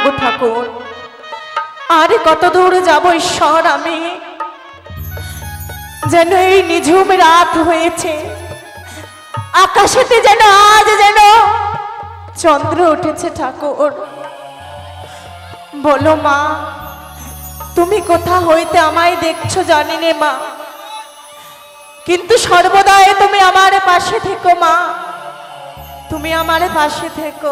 গো ঠাকুর, আর কত দূর যাব ঈশ্বর আমি? যেন এই নিঝুম রাত হয়েছে, আকাশেতে যেন আজ যেন চন্দ্র উঠেছে ঠাকুর। বলো মা, তুমি কোথা হইতে আমায় দেখছো জানি নে মা, কিন্তু সর্বদাই তুমি আমার পাশে থেকো মা, তুমি আমার পাশে থেকো।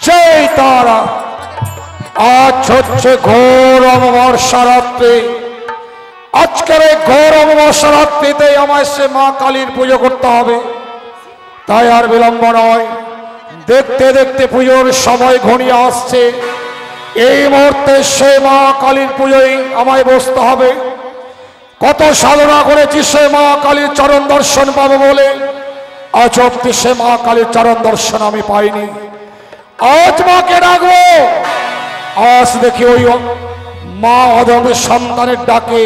জয় তারা। আজ হচ্ছে ঘোর অমাবস্যা রাত্রি। আজকের এই ঘোর অমাবস্যা রাত্রিতে আমায় সে মা কালীর পুজো করতে হবে, তাই আর বিলম্ব নয়। দেখতে দেখতে পুজোর সময় ঘনিয়ে আসছে। এই মুহূর্তে সে মা কালীর পুজোয় আমায় বসতে হবে। কত সাধনা করেছি সে মা কালীর চরণ দর্শন পাবো বলে, আজ অব্দি সে মা কালীর চরণ দর্শন আমি পাইনি। আজ মাকে ডাকবো, আজ দেখি ওই মা অধমের সন্তানের ডাকে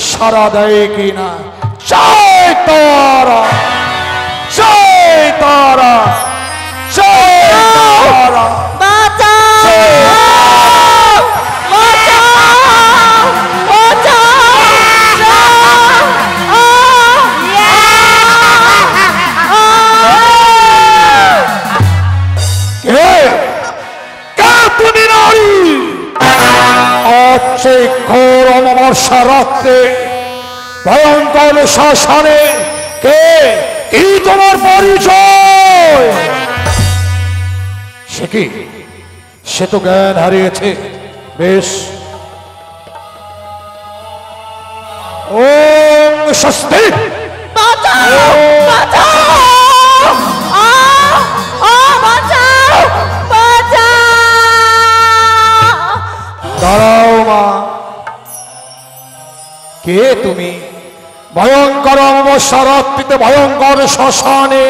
সারা দেয় কিনা। জয় তারা, জয় তারা, জয় তারা। ঘোর অমাবস্যা রাত্রে ভয়ঙ্কর শ্মশানে কে কি তোমার পরিচয়? সে কি? সে তো জ্ঞান হারিয়েছে। বেশ, ওম স্বস্তি। দাঁড়াও মা, কে তুমি? ভয়ঙ্কর অমাবস্যা রাত্রিতে ভয়ঙ্কর শ্মশানে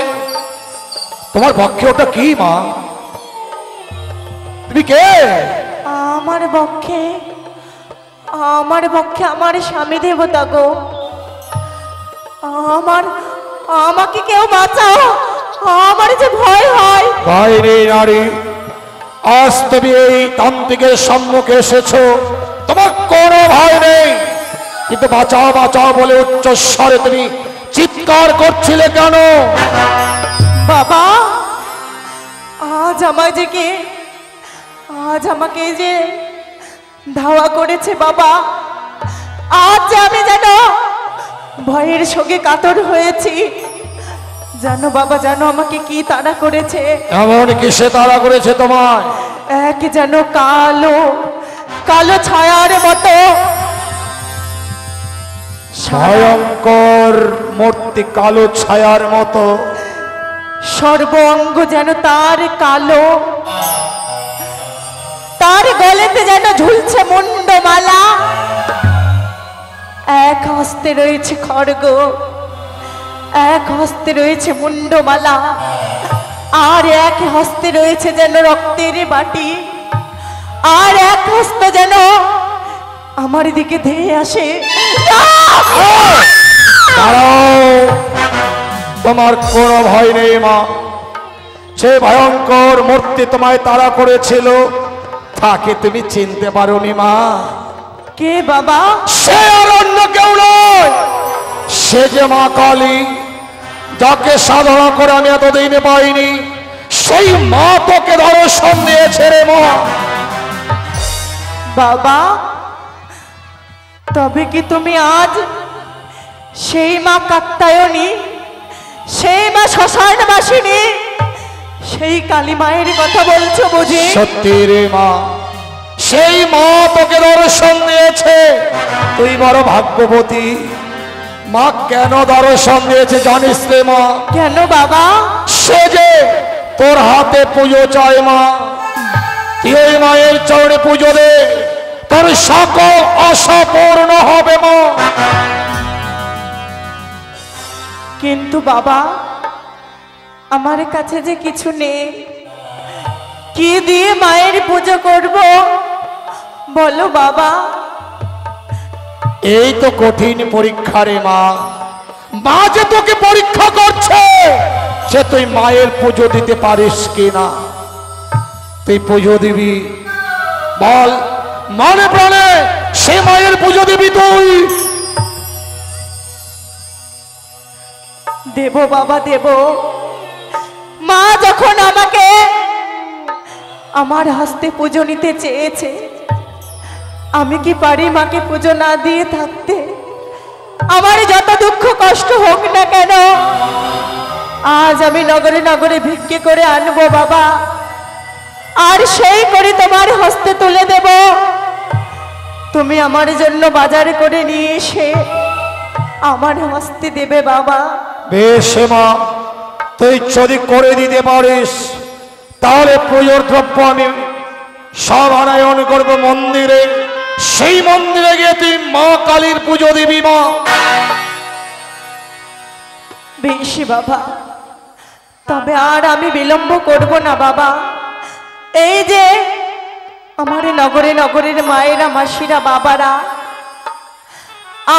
তোমার পক্ষে ওটা কি মা? তুমি কে? আমার পক্ষে আমার স্বামী দেবতা গো। আমাকে কেউ বাঁচাও, আমার যে ভয় হয়। ভয় নেই নারী, আজ তুমি এই তান্ত্রিকের সম্মুখে এসেছো, তোমার কোনো ভয় নেই। কিন্তু বাঁচাও বাঁচাও বলে উচ্চস্বরে তুমি চিৎকার করছিলে কেন? বাবা, আজ আমাকে যে ধাওয়া করেছে বাবা, আজ আমি যেন ভয়ের সঙ্গে কাতর হয়েছি। জানো বাবা, জানো আমাকে কি তাড়া করেছে? এমন কিসে তাড়া করেছে তোমায়? এক যেন কালো কালো ছায়ার মতো ভয়ঙ্কর মূর্তি, কালো ছায়ার মতো। সর্ব অঙ্গ যেন তার কালো, তার গলাতে যেন ঝুলছে মুন্ডমালা। এক হস্তে রয়েছে খড়গ, এক হস্তে রয়েছে মুন্ডমালা, আর এক হস্তে রয়েছে যেন রক্তের বাটি, আর এক হস্ত যেন আমার দিকে ধেয়ে আসে। তোমার কোনো ভয় নেই মা। সে ভয়ঙ্কর মূর্তি তোমায় তাড়া করেছিল, তাকে তুমি চিনতে পারোনি মা? কে বাবা? সে আর অন্য কেউ নয়, সে যে মা কালী, যাকে সাধনা করে আমি এতদিন পাইনি। সেই মা তোকে দর্শন দিয়েছে রে মা। বাবা, তবে কি তুমি আজ সেই মা কাত্যায়নী, সেই মা শ্মশানবাসিনী, সেই কালী মায়ের কথা বলছো বুঝি? সত্যি রে মা, সেই মা তোকে দর্শন দিয়েছে। তুই বড় ভাগ্যবতী। মা কেন দর্শন দিয়েছে জানিস রে মা? কেন বাবা? সে যে তোর হাতে পুজো চায় মা। তুই ওই মায়ের চরণে পুজো দে, তোর সকল আশা পূর্ণ হবে মা। কিন্তু বাবা, আমার কাছে যে কিছু নেই, কি দিয়ে মায়ের পুজো করব বলো বাবা। এই তো কঠিন পরীক্ষা রে মা। মা যে তোকে পরীক্ষা করছে সে তুই মায়ের পুজো দিতে পারিস কিনা। তুই পুজো দিবি, বল মানে প্রাণে সে মায়ের পুজো দিবি তুই? দেব বাবা দেব। মা যখন আমাকে আমার হস্তে পুজো নিতে চেয়েছে, আমি কি পারি মাকে পুজো না দিয়ে থাকতে? আমার যত দুঃখ কষ্ট হোক না কেন, আজ আমি নগরে নগরে ভিক্ষে করে আনবো বাবা, আর সেই করে তোমার হস্তে তুলে দেব। তুমি আমার জন্য বাজার করে নিয়ে এসে আমার হস্তে দেবে বাবা। বেশ মা, তুই যদি করে দিতে পারিস তাহলে পুজোর দ্রব্য আমি সব আনায়ন করবো মন্দিরে। সেই মন্দিরে গিয়ে তুই মা কালীর পুজো দিবি মা। বেশ বাবা, তবে আর আমি বিলম্ব করব না বাবা। এই যে আমার নগরে নগরের মায়েরা, মাসিরা, বাবারা,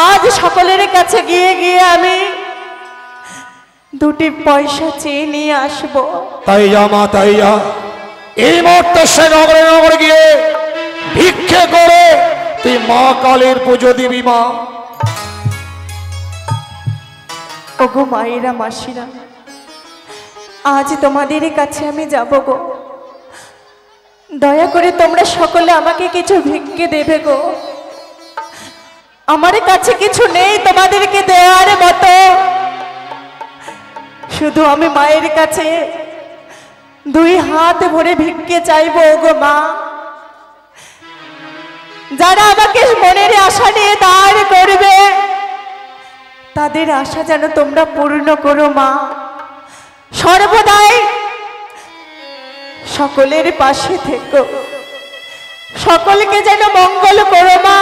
আজ সকলের কাছে গিয়ে গিয়ে আমি দুটি পয়সা চেয়ে নিয়ে আসবো। তাই যা মা, তাই যা। এই মুহূর্তে সে নগরে নগরে গিয়ে ভিক্ষে করে তুই মা কালীর পুজো দিবি মা। ওগো মায়েরা, মাসিরা, আজ তোমাদের কাছে আমি যাব গো। দয়া করে তোমরা সকলে আমাকে কিছু ভিক্ষে দেবে গো। আমার কাছে কিছু নেই তোমাদেরকে দেওয়ার মতো। শুধু আমি মায়ের কাছে দুই হাত ভরে ভিক্ষে চাইবো গো মা। যারা আমাকে মনের আশা নিয়ে দাঁড় করবে, তাদের আশা যেন তোমরা পূর্ণ করো মা। সর্বদাই সকলের পাশে থেকো, সকলকে যেন মঙ্গল করো মা।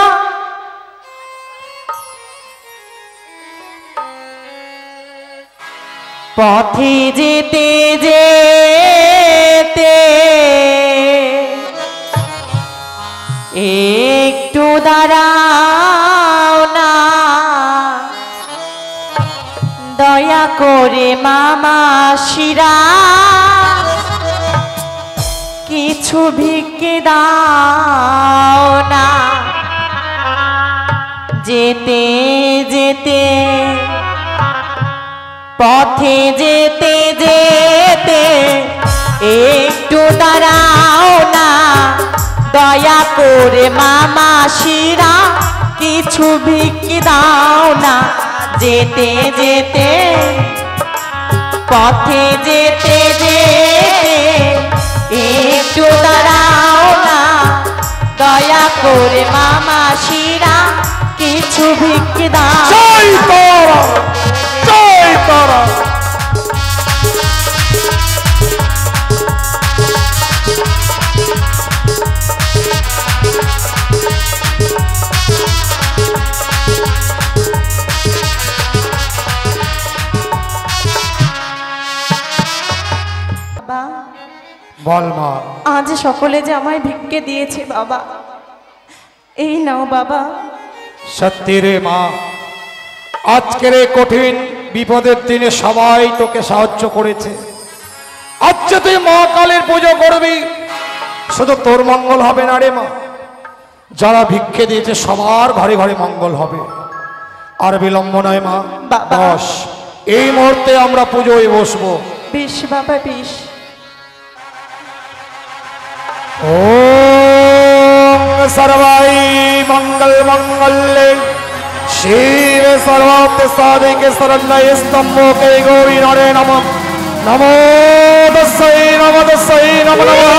পথে যেতে যেতে একটু দাঁড়াও না, দয়া করে মামা শিরা কিছু ভিক্ষে দাও না। যেতে যেতে, পথে যেতে যেতে একটু দাঁড়াও না, দয়া করে মামা শিরা কিছু ভিক্ষে দাও না। যেতে যেতে, পথে যেতে যেতে একটু দাঁড়াও না, দয়া করে মামা শিরা কিছু ভিক্ষে দাও। জয় তারা, জয় তারা। বল মা। আজ সকলে যে আমায় ভিক্ষে দিয়েছে বাবা, এই নাও বাবা। সত্যি রে মা, আজকের এই কঠিন বিপদের দিনে সবাই তোকে সাহায্য করেছে। আজ তুই মা কালীর পুজো করবি, শুধু তোর মঙ্গল হবে না রে মা, যারা ভিক্ষে দিয়েছে সবার ঘরে ঘরে মঙ্গল হবে। আর বিলম্ব নয় মা, বস। এই মুহূর্তে আমরা পুজোয় বসবো। বেশ বাবা, বেশ। ओम सर्वाय मंगल मंगल्ये शिवे सर्वार्थ साधिके शरण्ये त्र्यंबके गौरी नारायणे नमः। नमो तस्यै नमो तस्यै नमो नमः।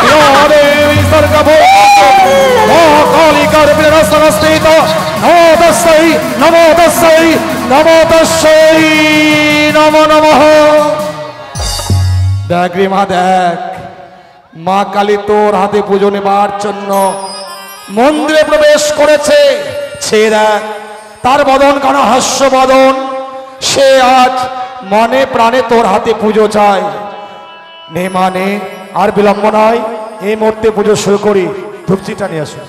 या देवी सर्वभूतेषु महाकाली गर्भेण संस्थिता नमो तस्यै नमो तस्यै नमो तस्यै नमो नमः। देख रे मा, देख মা কালী তোর হাতে পুজো নেবার জন্য মন্দিরে প্রবেশ করেছে। ছেড়া তার বদন কানা হাস্য বদন, সে আজ মনে প্রাণে তোর হাতে পুজো চায়। নে মানে আর বিলম্ব নয়, এই মুহূর্তে পুজো শুরু করি। ধূপচিটা নিয়ে আসো।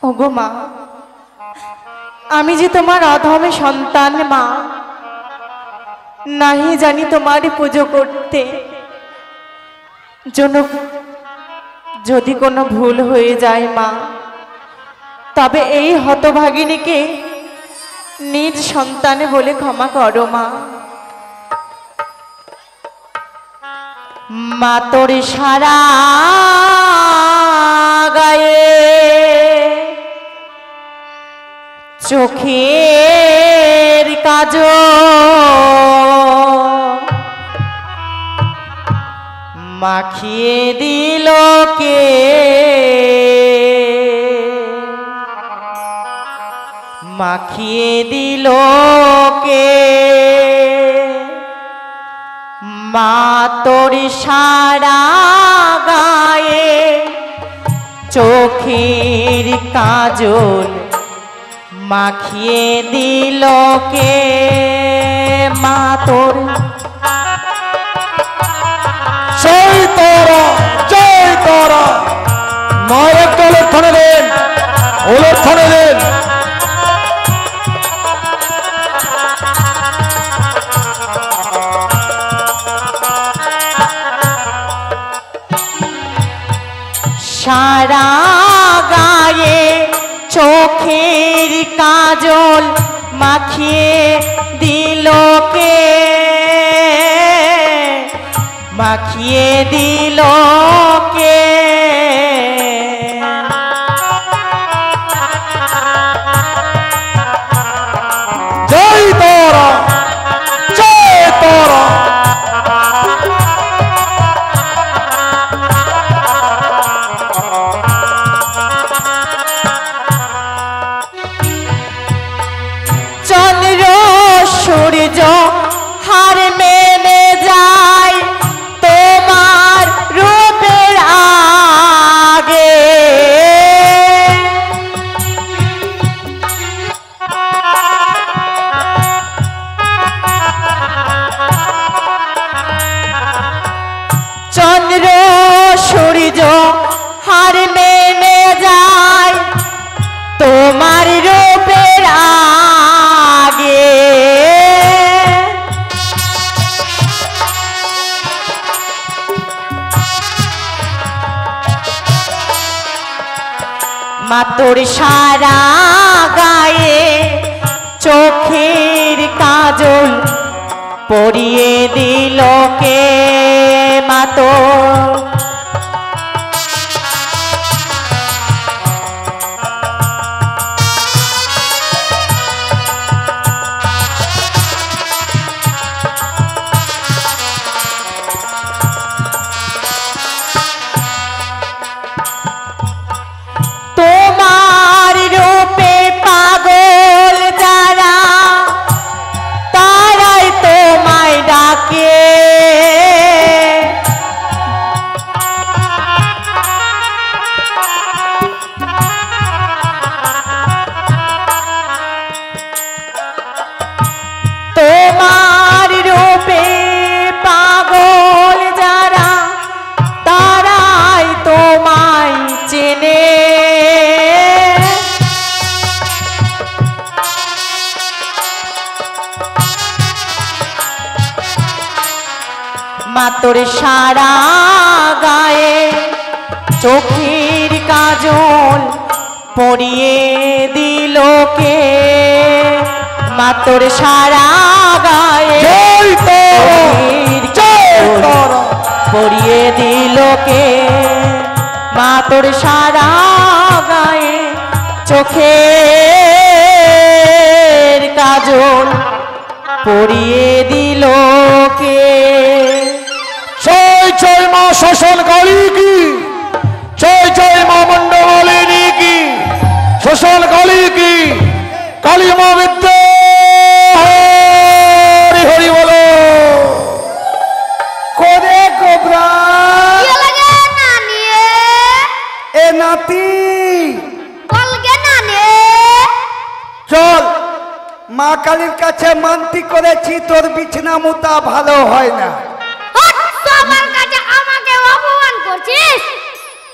ওগো মা, আমি যে তোমার অধমে সন্তান মা, নাহি জানি তোমার পুজো করতে। যদি কোনো ভুল হয়ে যায় মা, তবে এই হতভাগিনীকে নিজ সন্তান বলে ক্ষমা করো মা। মা তোর সারা গায়ে চোখের কাজল মাখিয়ে দিল কে, মাখিয়ে দিল কে। মা তোর সারা গায়ে চোখের কাজল মাখিয়ে দিল কে। মা তোর জয় তারা, জয় তারা। মায়ের একটা উলক্ষণে দেন, উলক্ষণে দেন। সারা গায়ে চোখের কাজল মাখিয়ে দিল কে, মাখিয়ে দিল কে। জয় তারা, জয় তারা। চন্দ্র সূর্য হার মেনে যায় তোমার রূপের আগে। চন্দ্র সূর্য হার মেনে যায় তোমার রূপের আগে। মা তোর সারা গায়ে চোখের কাজল পরিয়ে দিল কে। মা তোর তোমার রূপে পাগল যারা তারাই তোমায় ডাকে। তোমার রূপে পাগল যারা তারাই তোমায় চেনে। মা তোর সারা গায়ে চোখের কাজল পরিয়ে দিল কে। মা তোর সারা গায়ে জয় তারা, জয় তারা। পরিয়ে দিল কে। মা তোর সারা গায়ে চোখের কাজল পরিয়ে দিল কে। জয় জয় মা শ্মশান কালী কি, জয় জয় মা মন্ডমালিনী কি, শ্মশান কালী কি, কালী মা বিদ্যা। হরি হরি বলো। করে কোবরা এ নাতি মা কালীর কাছে মানতি করেছি তোর বিছনা মুতা ভালো হয় না। সবার কাছে আমাকে অপমান করছিস?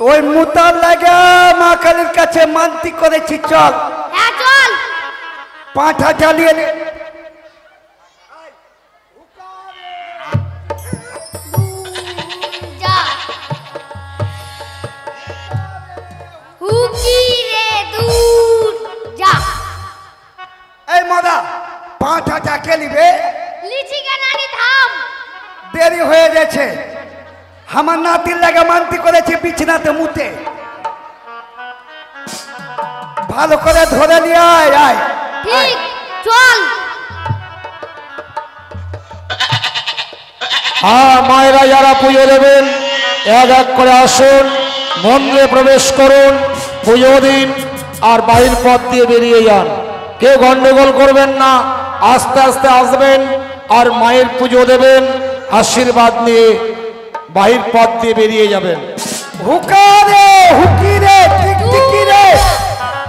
ওই মুতার লাগে মা কালীর কাছে মানতি করেছি। চল হ্যাঁ চল। পাঁঠা জ্বালিয়ে নে। যা হুকি রে দূর যা। এই মদা পাঁঠা যাকে নিবে লিচি গানানি থাম। দেরি হয়ে গেছে। আমার নাতির লাগে মানতি করেছি বিছনাতে মুতে। ভালো করে ধরে নিয়ে আয় আয়। ঠিক চল। হ্যাঁ, মায়েরা যারা পুজো দেবেন এক এক করে আসুন, মন্দিরে প্রবেশ করুন, পুজো দিন আর বাহির পথ দিয়ে বেরিয়ে যান। কেউ গন্ডগোল করবেন না, আস্তে আস্তে আসবেন আর মায়ের পুজো দেবেন, আশীর্বাদ নিয়ে বাহির পথ দিয়ে বেরিয়ে যাবেন। হুকা রে হুকি রে টিকটিকি রে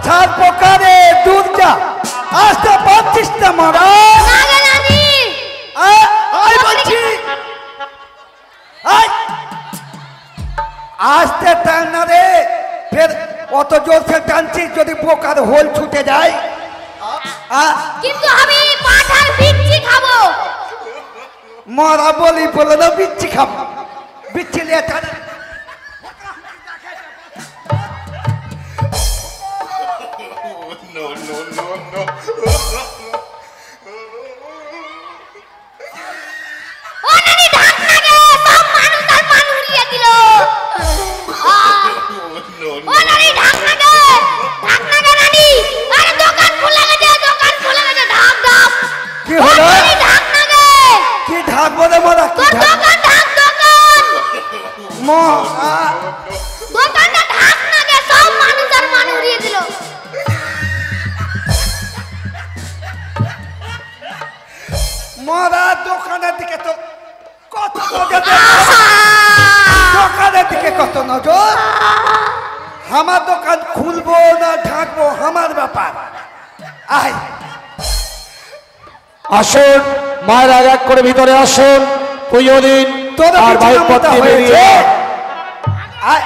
ছাড় পোকা রে দূর যা। আসতে পারছিস না মারা? নাগে নানি আয় বলছি আয়। আসতে টান না রে, ফের অত জোরসে টানছিস যদি পোকার হোল ছুটে যায়। কিন্তু আমি পাঠার বিচ্ছি খাবো। মারা বলি বলে না বিচ্ছি খাবো। বিচ্ছি নিয়ে টানে। No, no, no, no. ও নানি ঢাক নাগে সব মানুষ আর পান উড়িয়ে দিল। ও নানি ঢাক নাগে নানি। আরে দোকান খুলে গেছে, দোকান খুলে গেছে। ঢাক ঢাক। কি হলো? ও নানি ঢাক নাগে। কি ঢাক বলে মারা? কি তোর ঢাক? দোকান ঢাক দোকান। দোকানটা ঢাক নাগে সব মানুষ আর পান উড়িয়ে দিল। মারা দোকানের দিকে তো কত নজর দে। দোকানের দিকে কত নজর। আমার দোকান খুলবো না ঢাকবো আমার ব্যাপার। আয় আসুন, মায়ের এক এক করে ভিতরে আসুন, পুজো দিন তোর আর বাহির পথ দিয়ে বেরিয়ে যান। আয়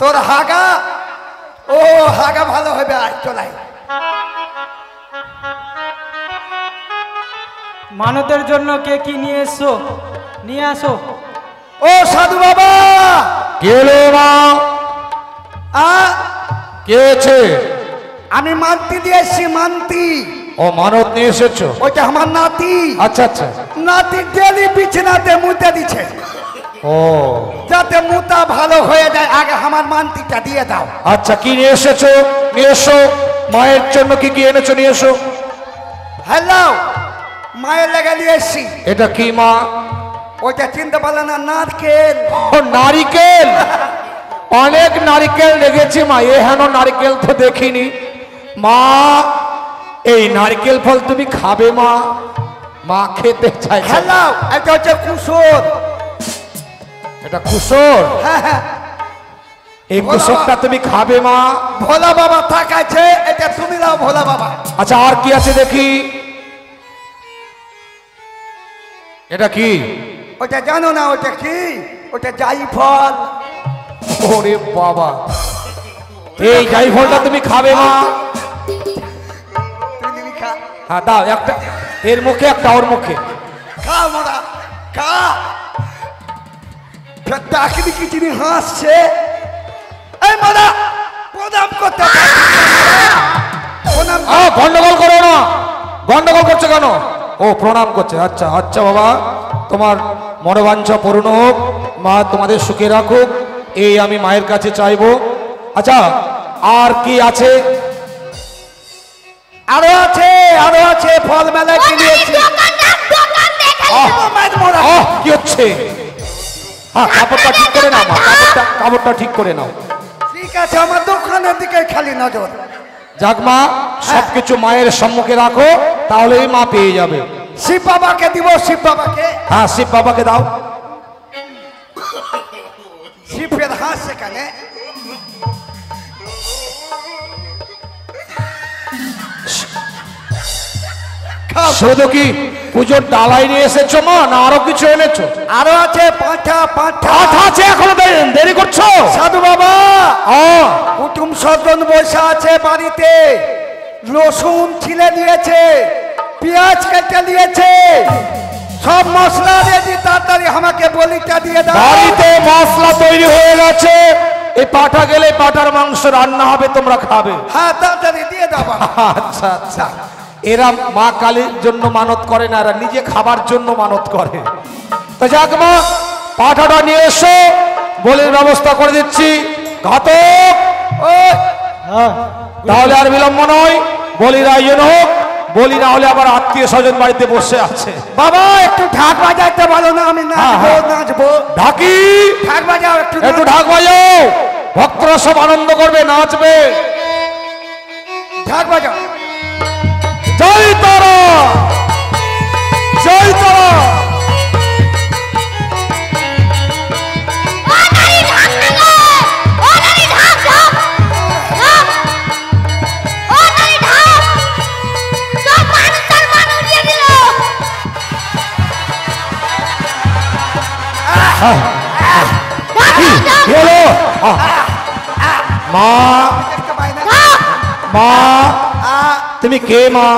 তোর হাগা। ও হাগা ভালো হবে। আয় চলাই। মানতের জন্য কে কি নিয়ে এসছো নিয়ে আসো। ও সাধু বাবা। কে এলো মা? কে আছে? আমি মানতি দিয়ে এসছি। মানতি। ও মানত নিয়ে এসেছো? ওইটা আমার নাতি। আচ্ছা আচ্ছা। নাতি ডেলি বিছানাতে মুতে দিচ্ছে ও যাতে মুতা ভালো হয়ে যায়। আগে আমার মানতিটা দিয়ে দাও। আচ্ছা, কি নিয়ে এসেছো? নিয়ে এসো। মায়ের জন্য কি কি এনেছো? নিয়ে এসো। হ্যালো মায়ের লেগে নিয়ে এসছি। এটা কি মা? ওইটা চিনতে পারলে না? নারকেল। ও নারিকেল। অনেক নারিকেল লেগেছে মা, এ হেন নারিকেল তো দেখিনি মা। এই নারকেল ফল তুমি খাবে মা? মা খেতে চাই। হ্যালো এটা হচ্ছে কুসুর। এটা কুসর? হ্যাঁ হ্যাঁ এই কুসরটা তুমি খাবে মা? ভোলা বাবা থাকাছে, এটা তুমি দাও ভোলা বাবা। আচ্ছা, আর কি আছে দেখি? এটা কি? ওটা জানো না? ওটা কি? ওটা জাইফল। ওরে বাবা, এই জাইফলটা তুমি খাবে মা? তুমি খা। হ্যাঁ দাও একটা, এর মুখে একটা ওর মুখে। খা মোরা খা। ডাকনি কি যিনি হাসছে। এই মোরা প্রণাম করতে প্রণাম। গন্ডগোল করো না। গন্ডগোল করছে কেন? ও প্রণাম করছে। আচ্ছা আচ্ছা বাবা, তোমার মনোবাঞ্ছা পূর্ণ হোক, মা তোমাদের সুখে রাখুক, এই আমি মায়ের কাছে চাইবো। আচ্ছা, আর কি আছে? আরো আছে, আরো আছে। ফল মেলায় কিনেছি। কি হচ্ছে? হ্যাঁ, কাপড়টা ঠিক করে নাও মা, কাপড়টা ঠিক করে নাও। ঠিক আছে, আমার দোকানের দিকে খালি নজর। যাক মা, সবকিছু মায়ের সম্মুখে রাখো, তাহলেই মা পেয়ে যাবে। শিব বাবাকে দিব। শিব বাবাকে। হ্যাঁ, শিব বাবাকে দাও। শিবের হাত সেখানে। সব শুধু কি পুজোর ডালাই নিয়ে এসেছো মা, না আরো কিছু এনেছো? আরো আছে পাঁঠা পাঁঠা আঠা আছে, এখনো দেরি করছো? সাধু বাবা ও, কুটুম স্বজন বসে আছে বাড়িতে, রসুন ছিলে নিয়েছে, পেঁয়াজ কেটে নিয়েছে, সব মশলা রেডি, তাড়াতাড়ি আমাকে বলিটা দিয়ে দাও। বাড়িতে মশলা তৈরি হয়ে গেছে, এই পাঠা গেলে পাঠার মাংস রান্না হবে, তোমরা খাবে। হ্যাঁ তাড়াতাড়ি দিয়ে দাও বাবা। আচ্ছা আচ্ছা, এরা মা কালীর জন্য মানত করে না, এরা নিজে খাবার জন্য মানত করে। তো যাক মা, পাঠাটা নিয়ে এসো, বলির ব্যবস্থা করে দিচ্ছি। ঘাতক, তাহলে আর বিলম্ব নয়, বলির আয়োজন হোক। বলি না হলে আবার আত্মীয় স্বজন বাড়িতে বসে আছে। বাবা একটু ঢাক বাজাইতে বলো না, আমি নাচবো নাচবো। ঢাকি, ঢাক বাজাও একটু, একটু ঢাক বাজাও, ভক্তরা সব আনন্দ করবে, নাচবে। ঢাক বাজাও। জয় তারা, জয় তারা। ও নারী ঢাক না গো, ও নারী ঢাক ঢাক ঢাক, ও নারী ঢাক, সব মান উড়িয়ে দিল। কি হলো? মা, দেখতে পাই না। মা, তুমি কে মা?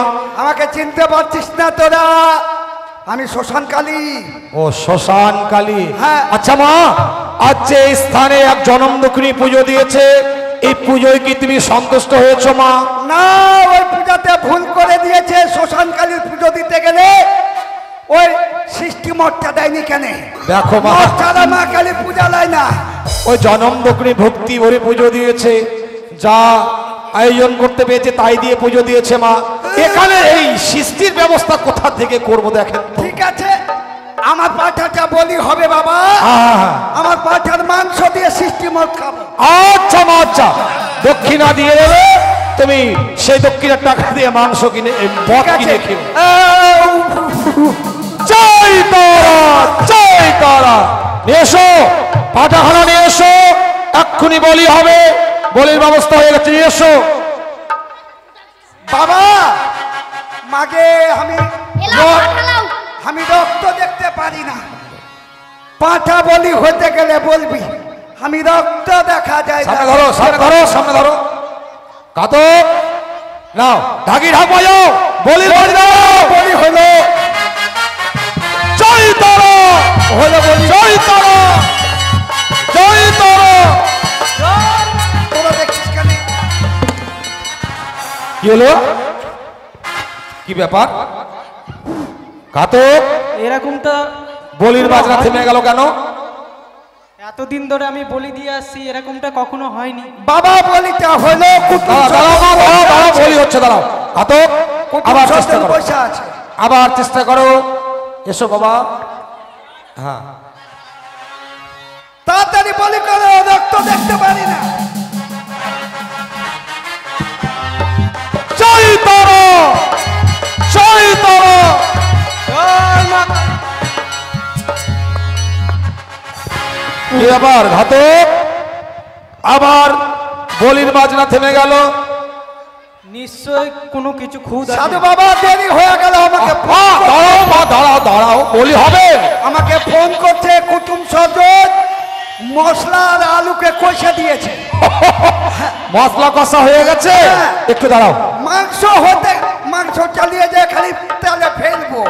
আমাকে চিনতে পারছিস না তোরা? আমি শ্মশান কালী। ও শ্মশান কালী। হ্যাঁ। আচ্ছা মা, আজ যে এই স্থানে এক জনম দুঃখিনী পুজো দিয়েছে, এই পুজোয় কি তুমি সন্তুষ্ট হয়েছো মা? না, ওই পূজাতে ভুল করে দিয়েছে। শ্মশান কালীর পুজো দিতে গেলে ওই সৃষ্টি মঠটা দেয়নি কেন? দেখো মা, মঠ ছাড়া মা কালী পূজা দেয় না। ওই জনম দুঃখিনী ভক্তি ভরে পুজো দিয়েছে, যা আয়োজন করতে পেরেছে তাই দিয়ে পুজো দিয়েছে মা। এখানে এই সৃষ্টির ব্যবস্থা কোথা থেকে করব দেখেন তো। ঠিক আছে, আমার পাঠাটা বলি হবে বাবা। হ্যাঁ। আমার পাঠার মাংস দিয়ে সৃষ্টি মঠ খাবো। আচ্ছা মা, আচ্ছা, দক্ষিণা দিয়ে দেবে, তুমি সেই দক্ষিণের টাকা দিয়ে মাংস কিনে মদ কিনে খেও। জয় তারা, জয় তারা। নিয়ে এসো, পাঠাখানা নিয়ে এসো, এক্ষুনি বলি হবে, বলির ব্যবস্থা হয়ে গেছে, নিয়ে এসো। বাবা মাগে এলাও পাঠালাও। আমি রক্ত দেখতে পারি না। পাঠা বলি হতে গেলে বলবি, আমি রক্ত দেখা যায় না। সামনে ধরো, সামনে ধরো, সামনে ধরো। কাতক নাও, ঢাকি ঢাক বাজাও, বলির বাড়ি দাও। বলি হলো, জয় তারা, হলো বলি। জয় তারা, জয় তারা। তোরা দেখছিস কেন? কি হলো? কি ব্যাপার? কাতক, এরকমটা বলির বাজনা থেমে গেল কেন? এতদিন ধরে আমি বলি দিয়ে আসছি, এরকমটা কখনো হয়নি। বাবা বলিটা হলো কুটুম দাঁড়াও, দাঁড়াও, দাঁড়াও, দাঁড়াও, বলি হচ্ছে, দাঁড়াও। কাতক, আবার চেষ্টা করো, পয়সা আছে। আবার চেষ্টা করো। এসো বাবা। হ্যাঁ, তাড়াতাড়ি বলি করো, রক্ত দেখতে পারি না। জয় তারা, জয় তারা। কি আবার ঘাতক, আবার বলির বাজনা থেমে গেল। নিশ্চয় কোনো কিছু খুদ আছে। সাধু বাবা দেরি হয়ে গেল, আমাকে দাঁড়াও মা, দাঁড়াও, দাঁড়াও, বলি হবে। আমাকে ফোন করছে কুটুম স্বজন, মশলা আর আলুকে কষে দিয়েছে। মশলা কষা হয়ে গেছে, একটু দাঁড়াও। মাংস চালিয়ে যে খালি তেলে ফেলবো।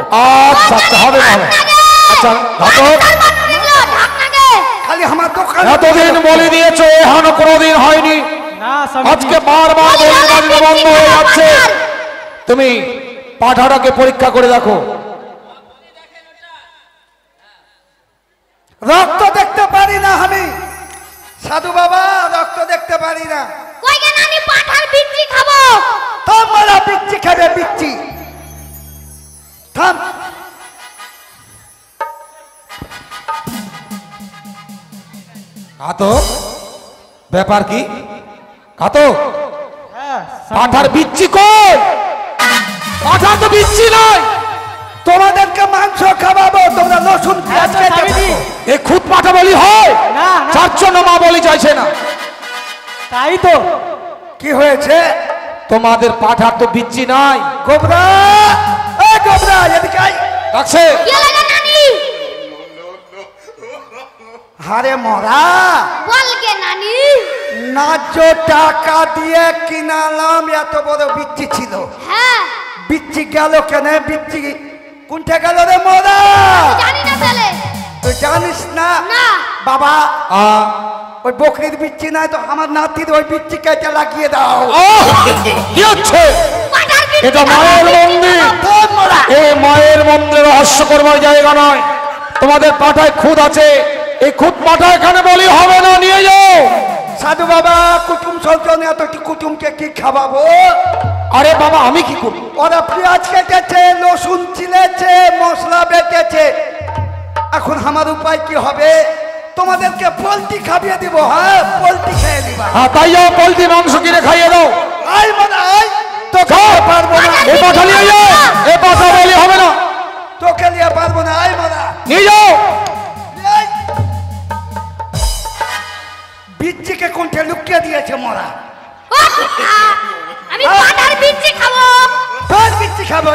আচ্ছা আচ্ছা, হবে হবে। আচ্ছা ঘাতক, মান উড়িয়ে দিল, ঢাক না গে। খালি আমার দোকান এতদিন বলি দিয়েছো, এখনো কোনোদিন হয়নি। না স্বামীজি, আজকে বারবার বলি বাজনা বন্ধ হয়ে যাচ্ছে। তুমি পাঠাটাকে পরীক্ষা করে দেখো। রক্ত দেখতে পারি না আমি। সাধু বাবা রক্ত দেখতে পারি না। কই গেন, আমি পাঠার বিক্রি খাবো। তোমরা বিচ্ছি খাবে, বিচ্ছি। থাম। কাতক, ব্যাপার কি? কাতক, হ্যাঁ পাঠার বিচ্ছি কই? পাঠা তো বিচ্ছি নয়। তোমাদেরকে মাংস খাওয়াবো, তোমরা রসুন পেঁয়াজ আচ্ছা, খেতে স্বামীজি। পারো। এ খুদ পাঠা বলি হয়? না, না। যার জন্য মা বলি চাইছে না। তাই তো। কি হয়েছে? তোমাদের পাঠার তো বিচ্ছি নাই। গোবরা, গোবরা এদিকে আয়। ডাকছে কি লাগে নানি? হারে মরা বল গে নানি। ন্যায্য টাকা দিয়ে কিনালাম, এত বড় বিচ্ছি ছিল, হ্যাঁ বিচ্ছি গেল কেন? বিচ্ছি কোনটা গেল রে মরা? জানি না তাহলে। তুই জানিস না? না। বাবা ওই বকরির বিচ্ছি নাই তো আমার নাতির ওই বিচ্ছি কেটে লাগিয়ে দাও। কি হচ্ছে? পাটার বিচ্ছি এটা মায়ের মন্দির, তোর মরা। এই মায়ের মন্দিরে রহস্য করবার জায়গা নয়। তোমাদের পাঠায় খুদ আছে, এই খুদ পাঠা এখানে বলি হবে না, নিয়ে যাও। সাধু বাবা কুটুম সজ্জন এত কি কুটুমকে কি খাওয়াবো? আরে বাবা আমি কি করব? ওরা পেঁয়াজ কেটেছে, রসুন ছিলেছে, মশলা বেটেছে, এখন আমার উপায় কি হবে? তোমাদেরকে পোলট্রি খাইয়ে দিব। হ্যাঁ পোলট্রি খেয়ে দিবা। হ্যাঁ তাই যাও, পোল্ট্রি মাংস কিনে খাইয়ে দাও। আই মানে আই তো খেতে পারবো না, এ পাঠা নিয়ে যাও, এ পাঠা বলি হবে না, তোকে নিয়ে পারবো না। আই মারা নিয়ে যাও। এই! বিচ্ছিকে কোনটা লুকিয়ে দিয়েছে মরা? ও, আমি পাটার বিচ্ছি খাবো। তোর বিচ্ছি খাবো?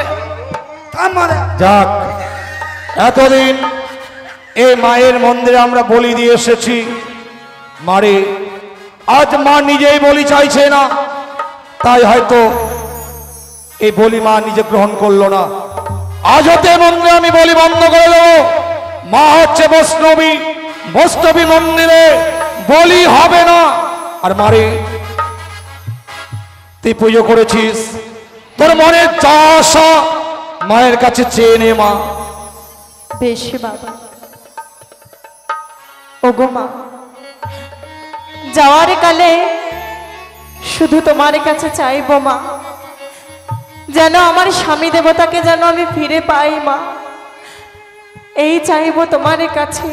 থাম মরা। যাক, এতদিন এই মায়ের মন্দিরে আমরা বলি দিয়ে এসেছি মারে, আজ মা নিজেই বলি চাইছে না, তাই হয়তো এই বলি মা নিজে গ্রহণ করলো না। আজ হতে মন্দিরে আমি বলি বন্ধ করে দেবো। মা হচ্ছে বৈষ্ণবী, বৈষ্ণবী মন্দিরে বলি হবে না। আর মারে তুই পুজো করেছিস, তোর মনে যা আশা মায়ের কাছে চেয়ে নে মা। বেশি বাবা। ওগো মা, যাওয়ার কালে শুধু তোমার কাছে চাইবো মা, যেন আমার স্বামী দেবতাকে যেন আমি ফিরে পাই মা, এই চাইবো তোমার কাছে।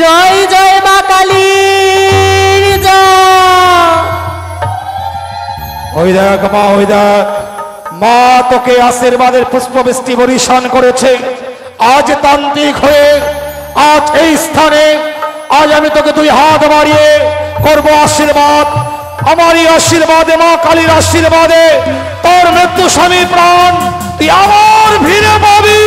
জয় জয় মা কালীর জয়। ওই দেখ মা, ওই দেখ মা তোকে আশীর্বাদের পুষ্পবৃষ্টি বরিশান করেছে। আজ তান্ত্রিক হয়ে আজ এই স্থানে আজ আমি তোকে দুই হাত বাড়িয়ে করব আশীর্বাদ। আমারই আশীর্বাদে, মা কালীর আশীর্বাদে তোর মৃত্যু স্বামী প্রাণ তুই আমার ভিড়ে পাবি।